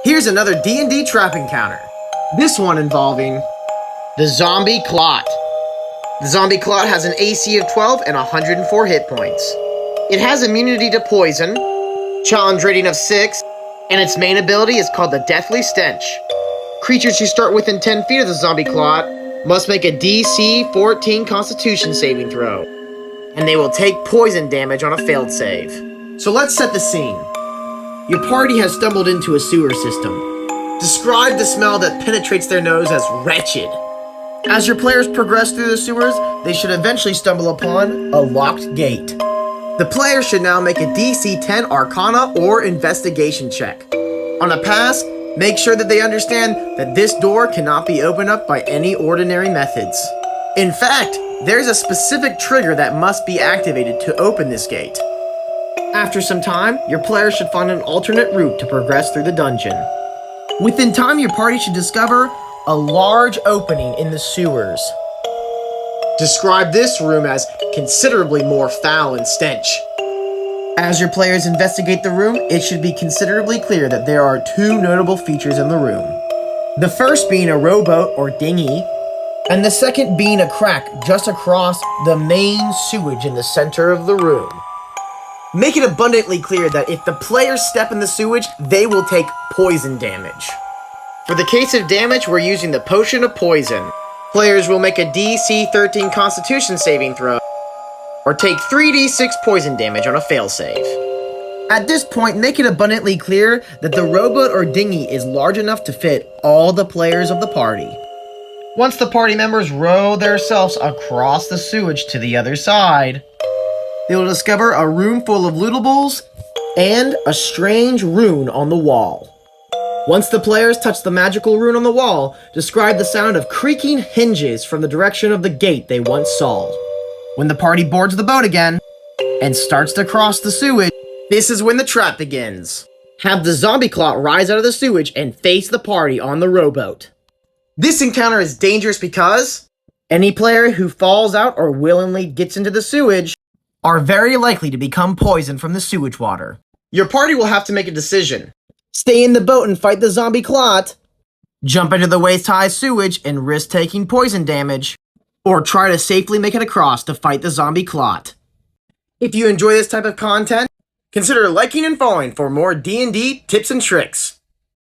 Here's another D&D trap encounter. This one involving the zombie Clot. The zombie Clot has an AC of 12 and 104 hit points. It has immunity to poison, challenge rating of 6, and its main ability is called the Deathly Stench. Creatures who start within 10 feet of the zombie Clot must make a DC 14 Constitution saving throw, and they will take poison damage on a failed save. So let's set the scene. Your party has stumbled into a sewer system. Describe the smell that penetrates their nose as wretched. As your players progress through the sewers, they should eventually stumble upon a locked gate. The player should now make a DC 10 Arcana or Investigation check. On a pass, make sure that they understand that this door cannot be opened up by any ordinary methods. In fact, there's a specific trigger that must be activated to open this gate. After some time, your players should find an alternate route to progress through the dungeon. Within time, your party should discover a large opening in the sewers. Describe this room as considerably more foul and stench. As your players investigate the room, it should be considerably clear that there are two notable features in the room. The first being a rowboat or dinghy, and the second being a crack just across the main sewage in the center of the room. Make it abundantly clear that if the players step in the sewage, they will take poison damage. For the case of damage, we're using the Potion of Poison. Players will make a DC 13 Constitution saving throw, or take 3d6 poison damage on a failsave. At this point, make it abundantly clear that the rowboat or dinghy is large enough to fit all the players of the party. Once the party members row themselves across the sewage to the other side, they will discover a room full of lootables and a strange rune on the wall. Once the players touch the magical rune on the wall, describe the sound of creaking hinges from the direction of the gate they once saw. When the party boards the boat again and starts to cross the sewage, this is when the trap begins. Have the zombie Clot rise out of the sewage and face the party on the rowboat. This encounter is dangerous because any player who falls out or willingly gets into the sewage are very likely to become poisoned from the sewage water. Your party will have to make a decision. Stay in the boat and fight the zombie Clot, jump into the waist-high sewage and risk taking poison damage, or try to safely make it across to fight the zombie Clot. If you enjoy this type of content, consider liking and following for more D&D tips and tricks.